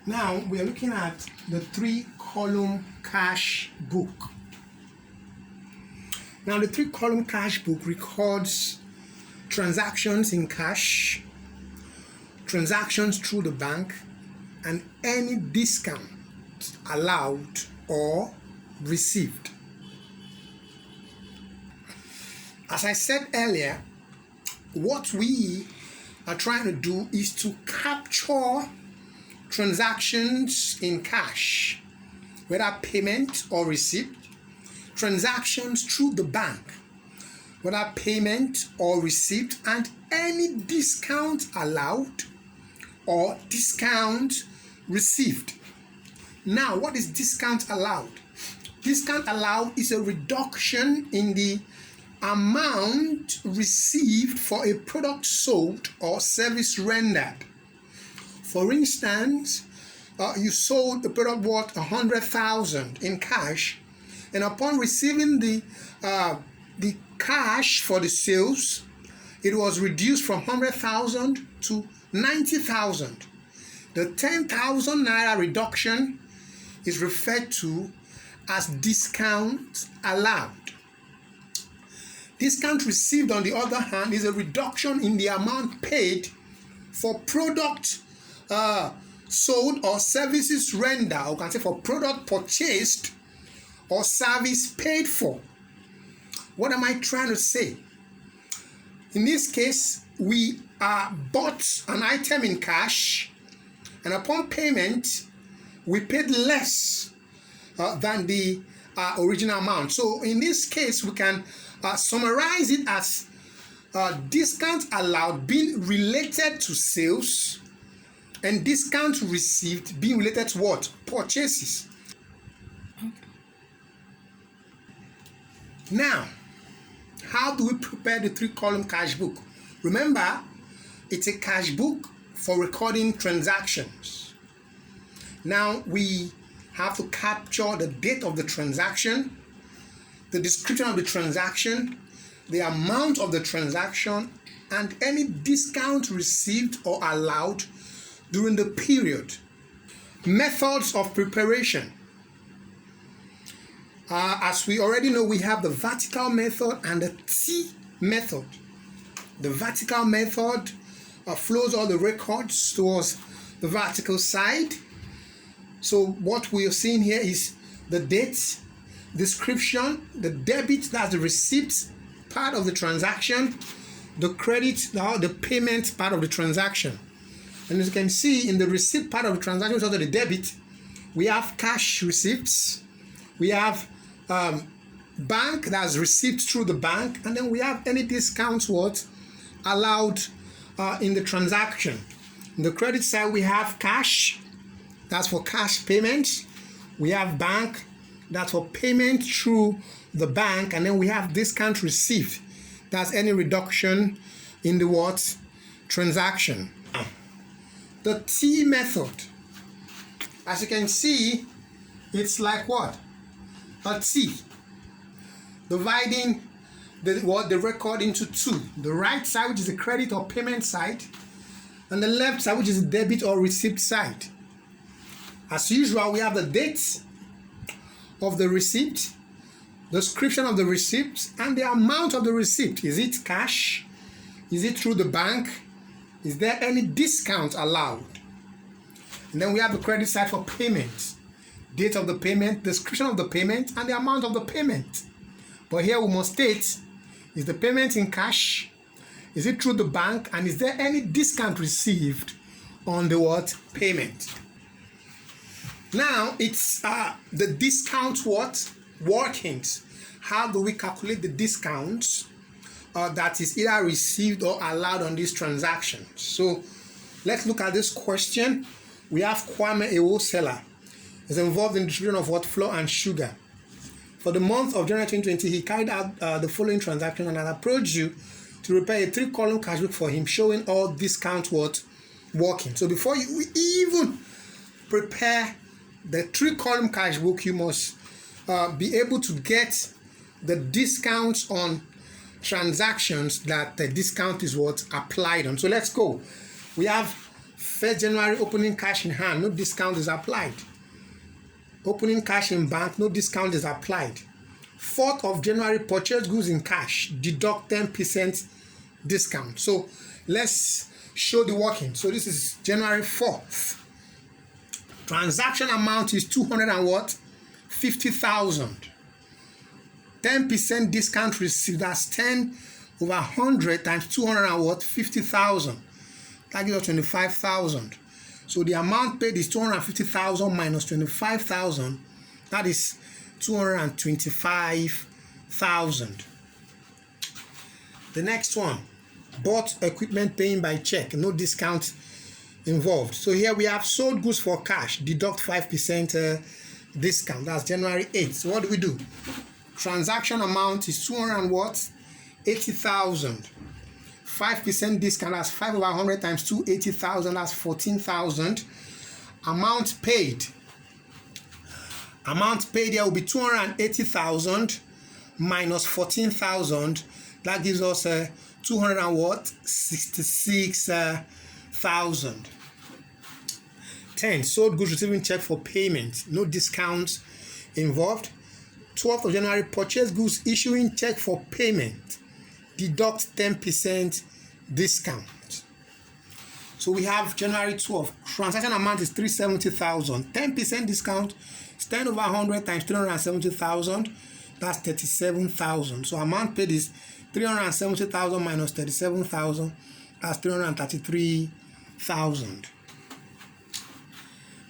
Now we are looking at the 3-column cash book. Now the 3-column cash book records transactions in cash, transactions through the bank, and any discount allowed or received. As I said earlier, what we are trying to do is to capture transactions in cash, whether payment or receipt, transactions through the bank, whether payment or receipt, and any discount allowed or discount received. Now, what is discount allowed? Discount allowed is a reduction in the amount received for a product sold or service rendered. For instance, you sold the product worth 100,000 in cash, and upon receiving the cash for the sales, it was reduced from 100,000 to 90,000. The 10,000 naira reduction is referred to as discount allowed. Discount received, on the other hand, is a reduction in the amount paid for product sold or services rendered, or can say for product purchased or service paid for. What am I trying to say? In this case, we bought an item in cash, and upon payment, we paid less than the original amount. So in this case, we can summarize it as discount allowed being related to sales, and discount received being related to what? Purchases. Now, how do we prepare the 3-column cash book? Remember, it's a cash book for recording transactions. Now, we have to capture the date of the transaction, the description of the transaction, the amount of the transaction, and any discount received or allowed during the period. Methods of preparation. As we already know, we have the vertical method and the T method. The vertical method flows all the records towards the vertical side. So what we are seeing here is the date, description, the debit, that's the receipt part of the transaction, the credit, the payment part of the transaction. And as you can see, in the receipt part of the transaction, so the debit, we have cash receipts, we have bank, that's receipt through the bank, and then we have any discounts allowed in the transaction. In the credit side, we have cash, that's for cash payments. We have bank, that's for payment through the bank, and then we have discount received, that's any reduction in the transaction. The T method, as you can see, it's like what? A T, dividing the record into two. The right side, which is the credit or payment side, and the left side, which is the debit or receipt side. As usual, we have the date of the receipt, description of the receipt, and the amount of the receipt. Is it cash? Is it through the bank? Is there any discount allowed? And then we have the credit side for payment. Date of the payment, description of the payment, and the amount of the payment. But here we must state, is the payment in cash? Is it through the bank? And is there any discount received on the payment? Now, it's the discount workings. How do we calculate the discounts that is either received or allowed on these transactions? So let's look at this question. We have Kwame, a wholesaler, is involved in the distribution of flour and sugar. For the month of January 2020, he carried out the following transaction and approached you to prepare a 3-column cash book for him showing all discount working. So before you even prepare the 3-column cash book, you must be able to get the discounts on transactions that the discount is applied on. So let's go. We have 1st January opening cash in hand, no discount is applied. Opening cash in bank, no discount is applied. 4th of January purchase goods in cash, deduct 10% discount. So let's show the working. So this is January 4th. Transaction amount is 250,000. 10% discount received. That's 10 over 100 times 250,000. That gives us 25,000. So the amount paid is 250,000 minus 25,000. That is 225,000. The next one, bought equipment paying by check, no discount involved. So here we have sold goods for cash, deduct 5% discount. That's January 8th. So what do? Transaction amount is 280,000. 5% discount, that's 5 over 100 times 280,000, that's 14,000. Amount paid here will be 280,000 minus 14,000. That gives us 66,000. 10. Sold goods receiving check for payment, no discount involved. 12th of January purchase goods issuing check for payment, deduct 10% discount. So we have January 12th. Transaction amount is 370,000. 10% discount is 10 over 100 times 370,000. That's 37,000. So amount paid is 370,000 minus 37,000. That's 333,000.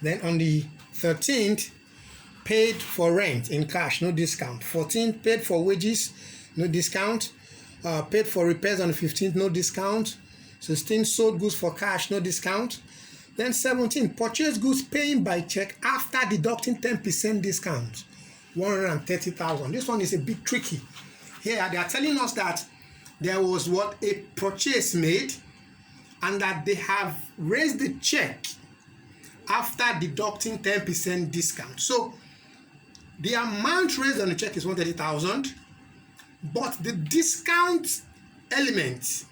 Then on the 13th, paid for rent in cash, no discount. 14th, paid for wages, no discount. Paid for repairs on the 15th, no discount. 16th, sold goods for cash, no discount. Then 17th, purchased goods paying by check after deducting 10% discount, 130,000. This one is a bit tricky. Here they are telling us that there was a purchase made and that they have raised the check after deducting 10% discount. So the amount raised on the check is 130,000, but the discount element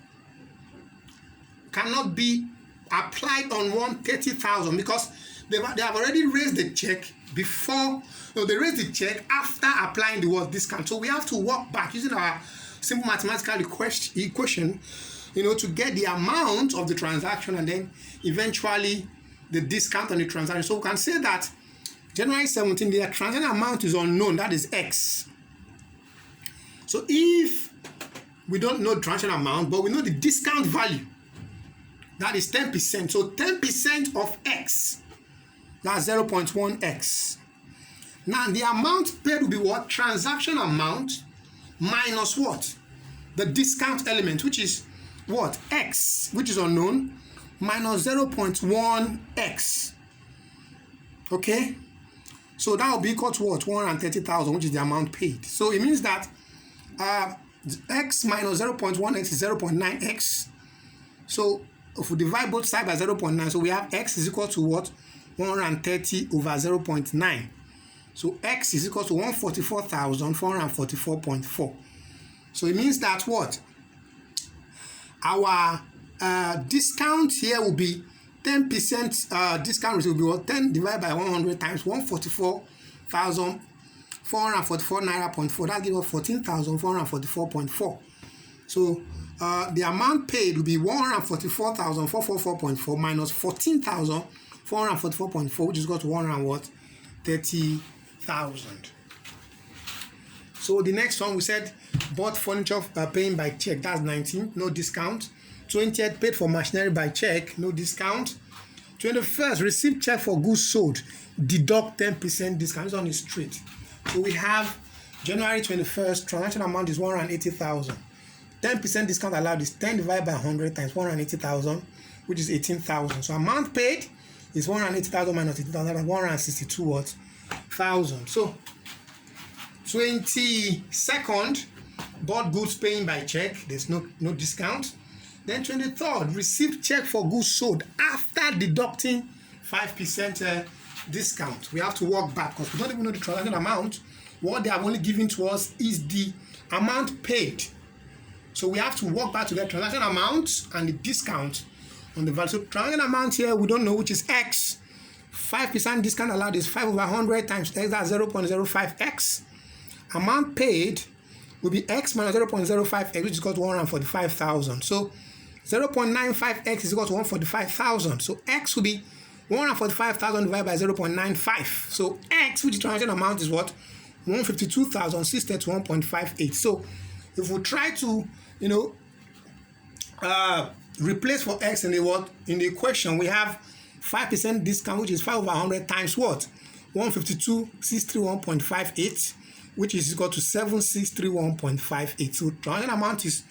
cannot be applied on 130,000 because they have already raised the check before. No, they raised the check after applying the word discount. So we have to work back using our simple mathematical equation, to get the amount of the transaction and then eventually the discount on the transaction. So we can say that January 17, the transaction amount is unknown, that is X. So if we don't know the transaction amount, but we know the discount value, that is 10%. So 10% of X, that's 0.1X. Now the amount paid will be what? Transaction amount minus what? The discount element, which is what? X, which is unknown, minus 0.1X. Okay? So that will be equal to what? 130,000, which is the amount paid. So it means that X minus 0.1X is 0.9X. So if we divide both sides by 0.9, so we have X is equal to what? 130 over 0.9. So X is equal to 144,444.4. So it means that what? Our discount here will be 10% discount will be what? 10 divided by 100 times 144,444 naira.4. That gives us 14,444.4. So the amount paid will be 144,444.4 minus 14,444.4, which is equal to 130,000. So the next one we said bought furniture paying by check, that's 19, no discount. 20th, paid for machinery by check, no discount. 21st, received check for goods sold, deduct 10% discount. This one is straight. So we have January 21st, transaction amount is 180,000. 10% discount allowed is 10 divided by 100 times 180,000, which is 18,000. So amount paid is 180,000 minus 18,000, that's 162,000. So 22nd, bought goods paying by check, there's no discount. Then 23rd, received check for goods sold after deducting 5% discount. We have to work back because we don't even know the transaction amount. What they have only given to us is the amount paid. So we have to work back to get transaction amount and the discount on the value. So transaction amount here, we don't know, which is X. 5% discount allowed is 5 over 100 times X, that's 0.05X. Amount paid will be X minus 0.05X, which is equal to 145,000. So 0.95X is equal to 145,000. So X will be 145,000 divided by 0.95. So X, which is transaction amount, is what? 152,631.58. So if we try to, replace for X in the what? In the equation, we have 5% discount, which is 5 over 100 times what? 152,631.58, which is equal to 7631.58. So transaction amount is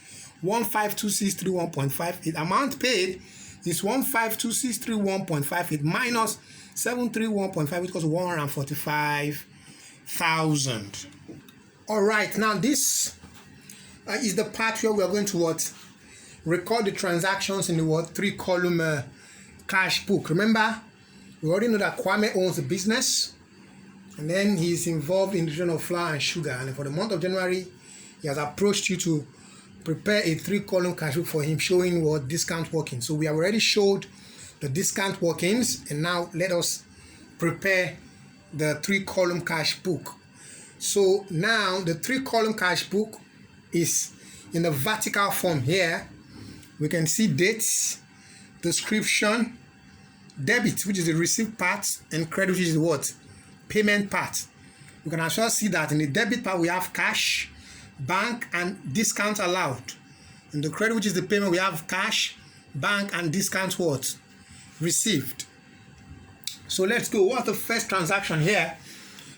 152,631.58. Amount paid is 152,631.58 minus 731.5, which equals 145,000. All right, now this is the part where we are going to what? Record the transactions in the what? 3-column cash book. Remember, we already know that Kwame owns the business, and then he's involved in the distribution of flour and sugar. And for the month of January, he has approached you to prepare a 3-column cash book for him, showing what discount working. So we have already showed the discount workings, and now let us prepare the 3-column cash book. So now the 3-column cash book is in the vertical form here. We can see dates, description, debit, which is the receipt part, and credit, which is the what? Payment part. You can also see that in the debit part we have cash, bank, and discount allowed. In the credit, which is the payment, we have cash, bank, and discount what? Received. So let's go. What's the first transaction here?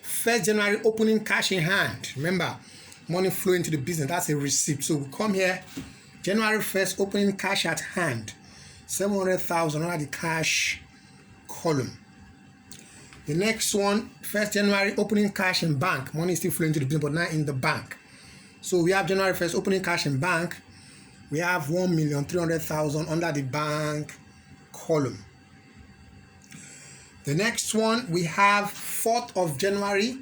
1st January, opening cash in hand. Remember, money flowing into the business, that's a receipt. So we come here, January 1st, opening cash at hand, 700,000 under the cash column. The next one, 1st January, opening cash in bank. Money is still flowing to the business, but not in the bank. So we have January 1st, opening cash in bank. We have 1,300,000 under the bank column. The next one, we have 4th of January,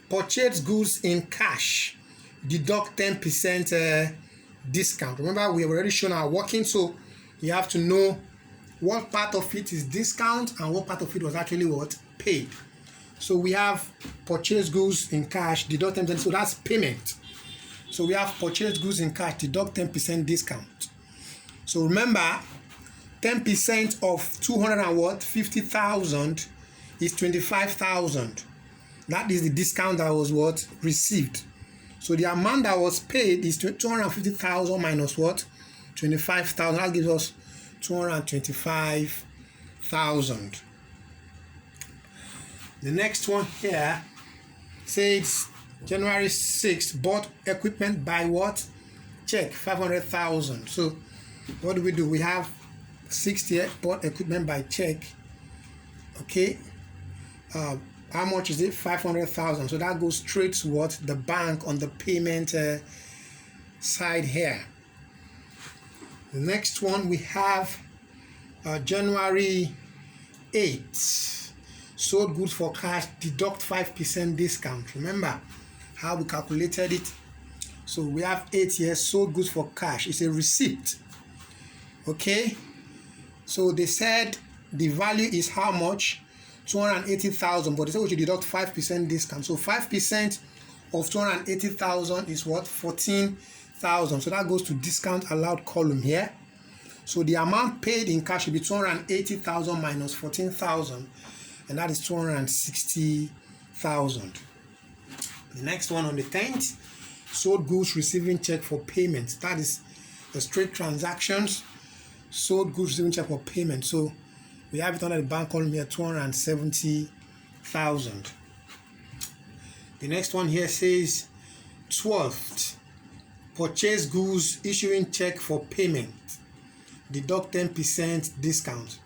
purchase goods in cash, deduct 10% discount. Remember, we have already shown our working, so you have to know what part of it is discount and what part of it was actually what? Paid. So we have purchase goods in cash, deduct 10%, so that's payment. So we have purchase goods in cash, deduct 10% discount. So remember, 10% of 250,000 is 25,000. That is the discount that was what? Received. So the amount that was paid is 250,000 minus what? 25,000. That gives us 225,000. The next one here says January 6th, bought equipment by what? Check, 500,000. So what do? We have 60 bought equipment by check. Okay. How much is it? 500,000. So that goes straight to what? The bank on the payment side here. The next one we have January 8th. Sold goods for cash, deduct 5% discount. Remember how we calculated it? So we have 8 years, sold goods for cash. It's a receipt. Okay. So they said the value is how much? 280,000, but they said we should deduct 5% discount. So 5% of 280,000 is what? 14,000. So that goes to discount allowed column here. So the amount paid in cash should be 280,000 minus 14,000, and that is 260,000. The next one on the 10th, sold goods receiving check for payment. That is the straight transactions. Sold goods receiving check for payment. So we have it under the bank column here, 270,000. The next one here says 12th, purchase goods issuing check for payment, deduct 10% discount.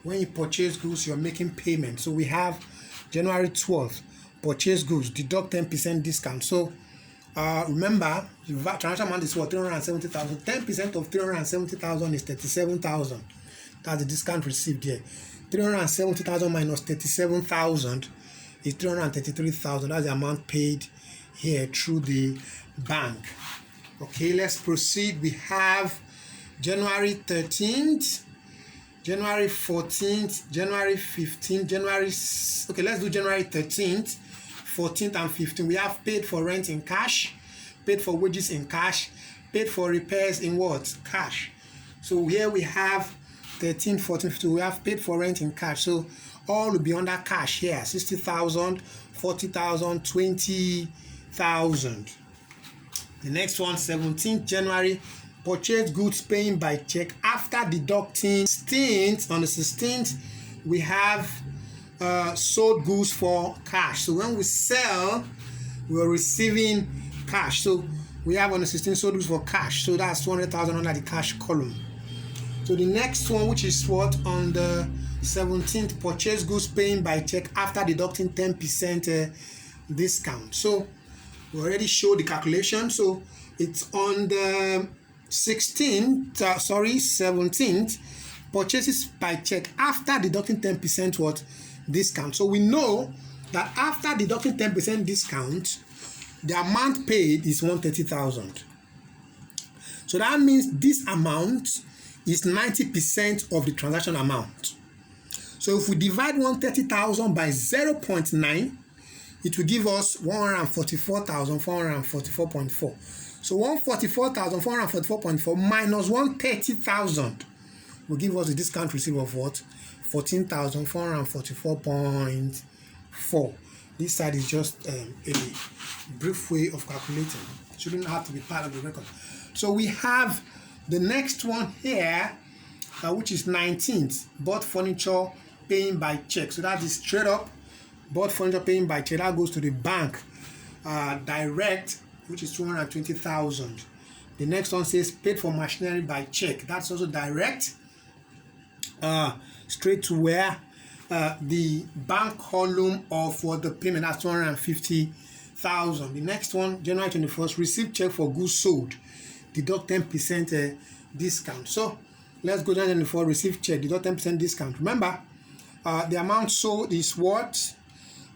When you purchase goods, you're making payment. So we have January 12th, purchase goods, deduct 10% discount. So remember, the transaction amount is what? 370,000. 10% of 370,000 is 37,000. That's the discount received here. 370,000 minus 37,000 is 333,000. That's the amount paid here through the bank. Okay, let's proceed. We have January 13th, January 14th, January 15th, okay, let's do January 13th, 14th, and 15th. We have paid for rent in cash, paid for wages in cash, paid for repairs in what? Cash. So here we have 13, 14, 15. We have paid for rent in cash. So all will be under cash here. 60,000, 40,000, 20,000. The next one, 17th January, purchase goods paying by check after deducting 16th. On the 16th, we have sold goods for cash. So when we sell, we are receiving cash. So we have on the 16th sold goods for cash. So that's 200,000 under the cash column. So the next one, which is what, on the 17th, purchase goods paying by check after deducting 10% discount. So we already showed the calculation. So it's on the 17th, purchases by check after deducting 10% what? Discount. So we know that after deducting 10% discount, the amount paid is 130,000. So that means this amount is 90% of the transaction amount. So if we divide 130,000 by 0.9, it will give us 144,444.4. So 144,444.4 minus 130,000 will give us a discount receipt of what? 14,444.4. This side is just a brief way of calculating. It shouldn't have to be part of the record. So we have the next one here, which is 19th, bought furniture paying by check. So that is straight up bought furniture paying by check. That goes to the bank direct, which is 220,000. The next one says paid for machinery by check. That's also direct, straight to where the bank column of what the payment, that's 250,000. The next one, January 21st, received check for goods sold, deduct 10% discount. So let's go down to the receive check, deduct 10% discount. Remember, the amount sold is what?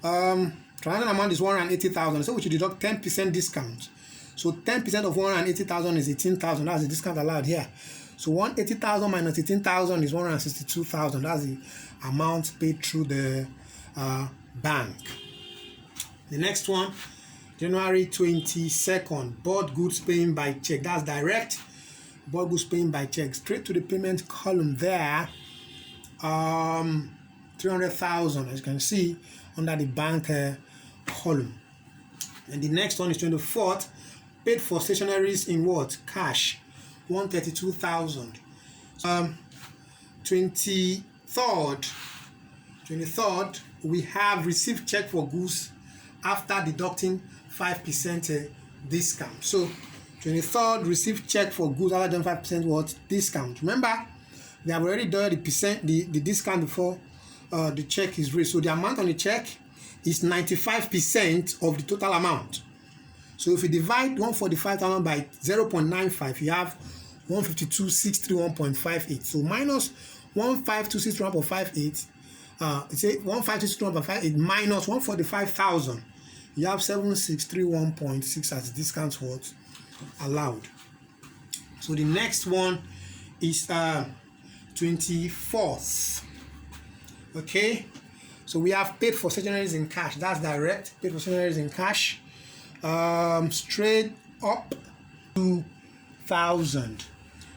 Transaction amount is 180,000. So we should deduct 10% discount. So 10% of 180,000 is 18,000. That's the discount allowed here. So 180,000 minus 18,000 is 162,000. That's the amount paid through the bank. The next one, January 22nd, bought goods paying by check. That's direct. Bought goods paying by check. Straight to the payment column there. 300,000, as you can see, under the bank column. And the next one is 24th, paid for stationaries in what? Cash. 132,000. 23rd, we have received check for goods after deducting 5% discount. So 23rd, received check for goods after doing 5% what? Discount. Remember, they have already done the discount before the check is raised. So the amount on the check is 95% of the total amount. So if you divide 145,000 by 0.95, you have 152,631.58. So minus 152,631.58, it's 152,631.58 minus 145,000. You have 7631.6 as the discount was allowed. So the next one is 24th. Okay, so we have paid for stationaries in cash. That's direct. Paid for stationaries in cash. Straight up 2,000.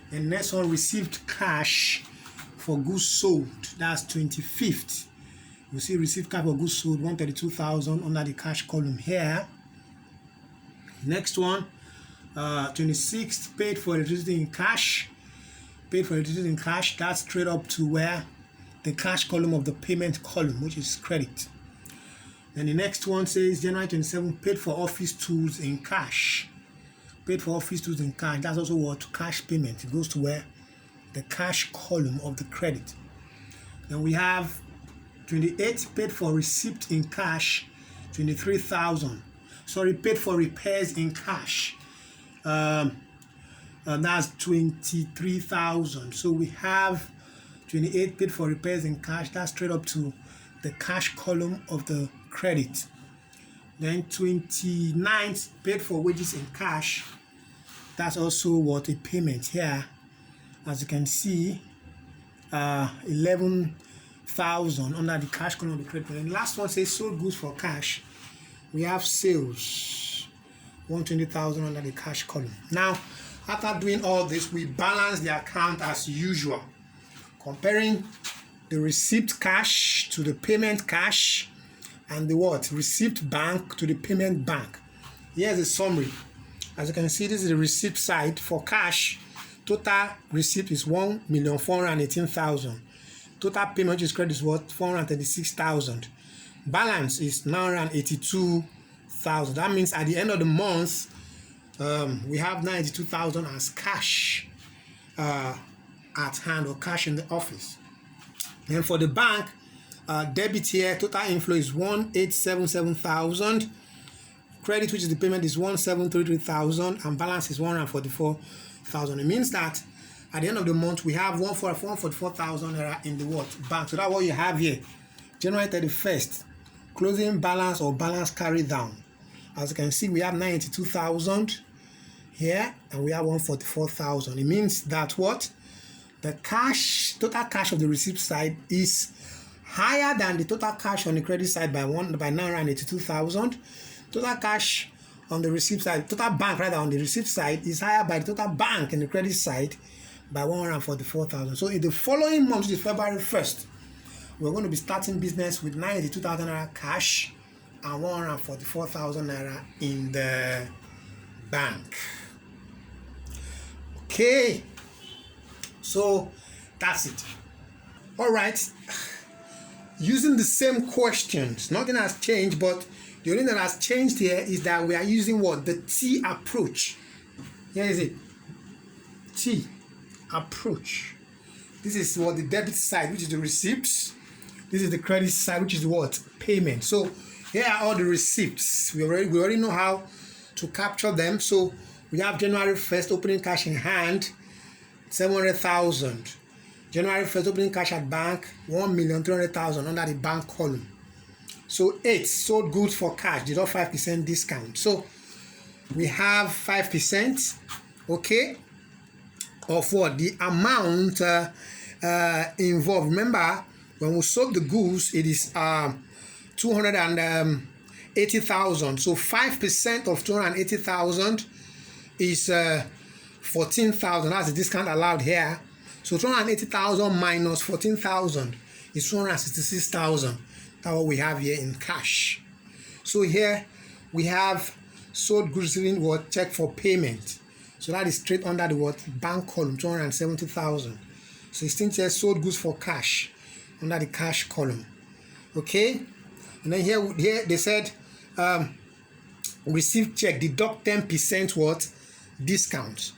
And next one, received cash for goods sold. That's 25th. You see, received cash for goods sold, 132,000 under the cash column here. Next one, 26th, paid for electricity in cash. Paid for electricity in cash. That's straight up to where the cash column of the payment column, which is credit. Then the next one says January 27th, paid for office tools in cash. Paid for office tools in cash. That's also what? Cash payment. It goes to where? The cash column of the credit. Then we have 28th, paid for receipt in cash, 23,000. Sorry, paid for repairs in cash. That's 23,000. So we have 28 paid for repairs in cash. That's straight up to the cash column of the credit. Then 29th, paid for wages in cash. That's also what? A payment here. As you can see, 11,000 under the cash column of the credit. And the last one says sold goods for cash. We have sales 120,000 under the cash column. Now, after doing all this, we balance the account as usual, comparing the receipt cash to the payment cash and the what? Receipt bank to the payment bank. Here's a summary. As you can see, this is the receipt side for cash. Total receipt is 1,418,000. Total payment, which is credit, is what? 436,000. Balance is 982,000. That means at the end of the month, we have 92,000 as cash at hand, or cash in the office. And for the bank, debit here, total inflow is 1,877,000. Credit, which is the payment, is 1,733,000, and balance is 144,000. It means that at the end of the month, we have 144,000 in the what? Bank. So that's what you have here. January 31st, closing balance or balance carried down. As you can see, we have 92,000 here, and we have 144,000. It means that what? The cash, total cash of the receipt side is higher than the total cash on the credit side by 982,000. Total cash on the receipt side, total bank rather on the receipt side is higher by the total bank in the credit side by 144,000. So in the following month, which is February 1st, we're going to be starting business with 92,000 naira cash and 144,000 naira in the bank. Okay, so that's it. All right, using the same questions, nothing has changed, but the only thing that has changed here is that we are using what? The T approach. Here is it. T approach. This is what the debit side, which is the receipts. This is the credit side, which is what? Payment. So here are all the receipts. We already know how to capture them. So we have January 1st opening cash in hand, 700,000. January 1st opening cash at bank, 1,300,000 under the bank column. So 8 sold goods for cash, deduct 5% discount. So we have 5%, okay, of what? The amount involved. Remember, when we sold the goods, it is 280,000. So 5% of 280,000 is 14,000. That's the discount allowed here. So 280,000 minus 14,000 is 266,000. That's what we have here in cash. So here we have sold goods receiving what? Check for payment. So that is straight under the what? Bank column, 270,000. So it's still here sold goods for cash under the cash column. Okay, and then here they said receive check, deduct 10% what? Discount.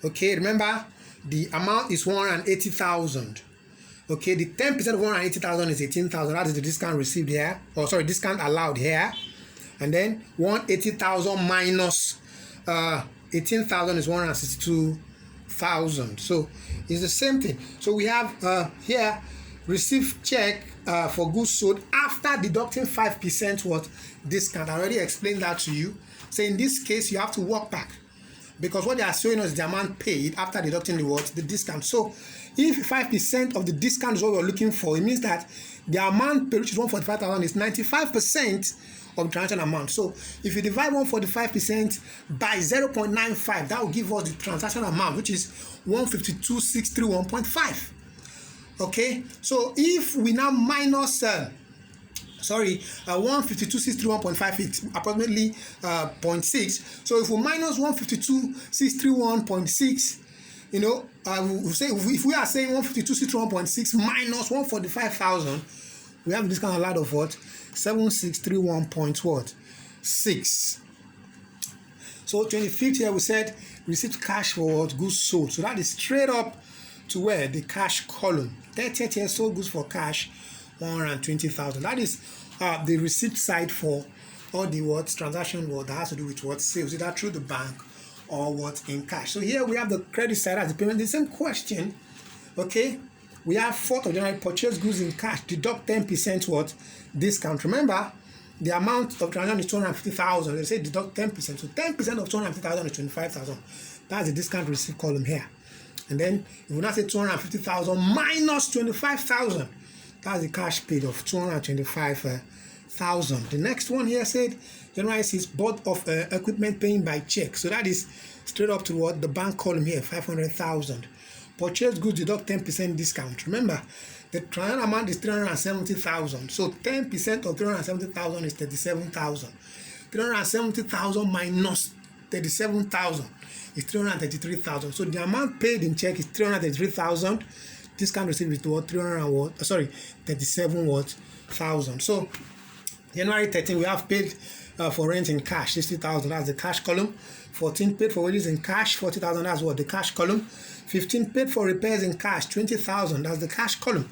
Okay, remember the amount is 180,000. Okay, the 10% of 180,000 is 18,000. That is the discount received here, or sorry, discount allowed here. And then 180,000 minus 18,000 is 162,000. So it's the same thing. So we have here receive check for goods sold after deducting 5% what? Discount. I already explained that to you. So in this case, you have to work back, because what they are showing us is the amount paid after deducting the what? The discount. So if 5% of the discount is what we're looking for, it means that the amount paid, which is 145,000, is 95% of the transaction amount. So if you divide 145% by 0.95, that will give us the transaction amount, which is 152,631.5. Okay, so if we now minus 152,631.5 is approximately 0.6. So if we minus 152,631.6, you know, we say if we are saying 152,631.6 minus 145,000, we have a discount allowed of what? 7,631.6. So 25th here we said received cash for what? Goods sold. So that is straight up to where? The cash column. 30th here sold goods for cash, 120,000. That is the receipt side for all the what? Transaction what that has to do with what? Sales, either through the bank or what? In cash. So here we have the credit side as the payment. The same question. Okay, we have 4th of January purchase goods in cash, deduct 10% what? Discount. Remember, the amount of transaction is 250,000. They say deduct 10%. So 10% of 250,000 is 25,000. That's the discount receipt column here. And then if we now say 250,000 minus 25,000, that's the cash paid of 225,000. The next one here said January 6 bought of equipment paying by check. So that is straight up to what the bank column here, 500,000. Purchased goods deduct 10% discount. Remember, the transaction amount is 370,000. So 10% of 370,000 is 37,000. 370,000 minus 37,000 is 333,000. So the amount paid in check is 333,000. Discount received is what 37,000. So January 13 we have paid for rent in cash 60,000. That's the cash column. 14 paid for wages in cash 40,000. That's what the cash column. 15 paid for repairs in cash 20,000. That's the cash column.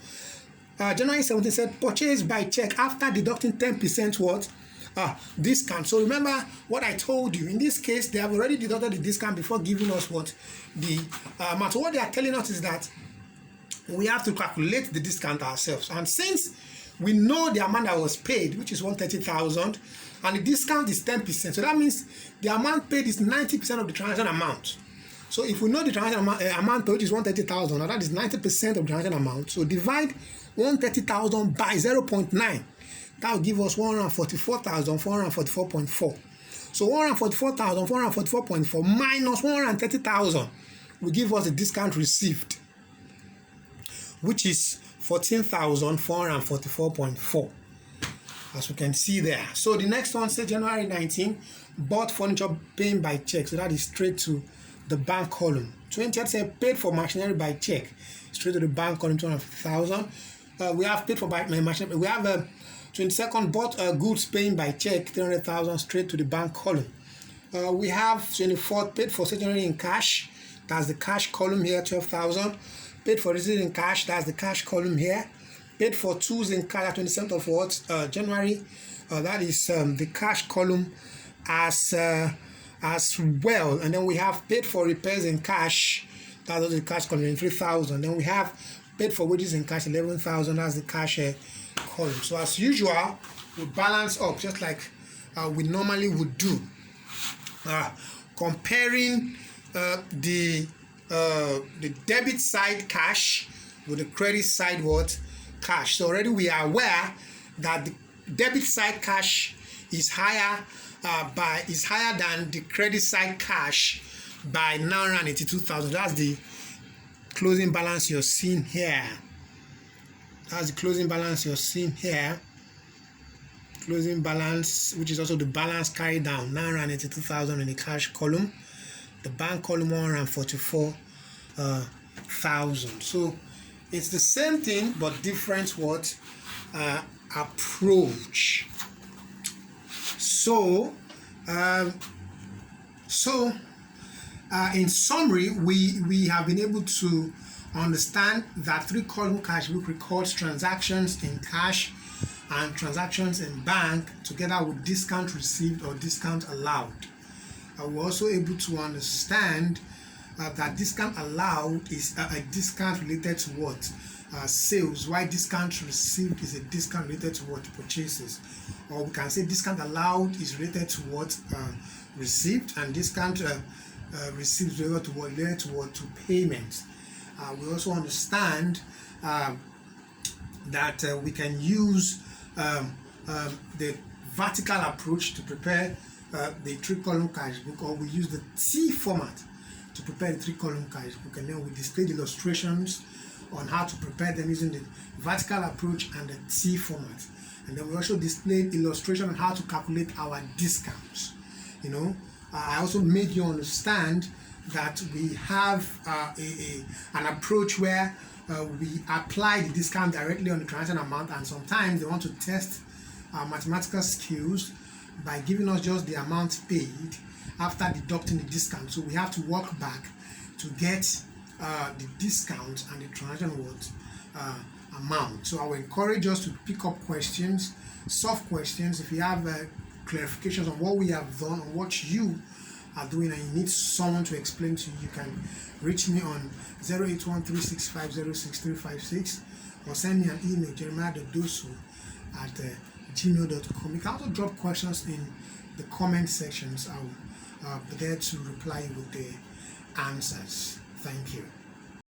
January 17 said purchase by check after deducting 10% what discount. So remember what I told you. In this case, they have already deducted the discount before giving us what the amount. So what they are telling us is that we have to calculate the discount ourselves. And since we know the amount that was paid, which is 130,000, and the discount is 10%, so that means the amount paid is 90% of the transaction amount. So if we know the transaction amount paid, which is 130,000, and that is 90% of the transaction amount, so divide 130,000 by 0.9. That will give us 144,444.4. So 144,444.4 minus 130,000 will give us the discount received, which is 14,444.4, as we can see there. So the next one says January 19 bought furniture paying by check. So that is straight to the bank column. 20th said paid for machinery by check, straight to the bank column, 250,000. We have paid for machinery. We have 22nd bought goods paying by check, 300,000, straight to the bank column. We have 24th paid for stationery in cash. That's the cash column here, 12,000. Paid for receipt in cash. That's the cash column here. Paid for tools in cash, 27th of what January. That is the cash column as well. And then we have paid for repairs in cash. That's also the cash column, 3,000. Then we have paid for wages in cash, 11,000. That's the cash column. So as usual, we balance up just like we normally would do, comparing the debit side cash with the credit side what cash. So already we are aware that the debit side cash is higher than the credit side cash by 982,000. That's the closing balance you're seeing here. That's the closing balance you're seeing here. Closing balance, which is also the balance carried down, 982,000 in the cash column. The bank column, 144,000. So it's the same thing but different what approach. So in summary, we have been able to understand that three-column cash book records transactions in cash and transactions in bank together with discount received or discount allowed. We're also able to understand that discount allowed is a discount related to what? Sales, while discount received is a discount related to what? Purchases. Or we can say discount allowed is related to what? Received, and discount received is related to what? Related to what? To payments. We also understand that we can use the vertical approach to prepare the three-column cash book, or we use the T format to prepare the three-column cash book, and then we display the illustrations on how to prepare them using the vertical approach and the T format. And then we also displayed illustration on how to calculate our discounts. I also made you understand that we have an approach where we apply the discount directly on the transaction amount, and sometimes they want to test our mathematical skills by giving us just the amount paid after deducting the discount. So we have to work back to get the discount and the transaction amount. So I will encourage us to pick up questions, soft questions. If you have clarifications on what we have done, on what you are doing, and you need someone to explain to you, you can reach me on 08136506356 or send me an email, jeremiah.dosu@gmail.com. You can also drop questions in the comment sections. I'll be there to reply with the answers. Thank you.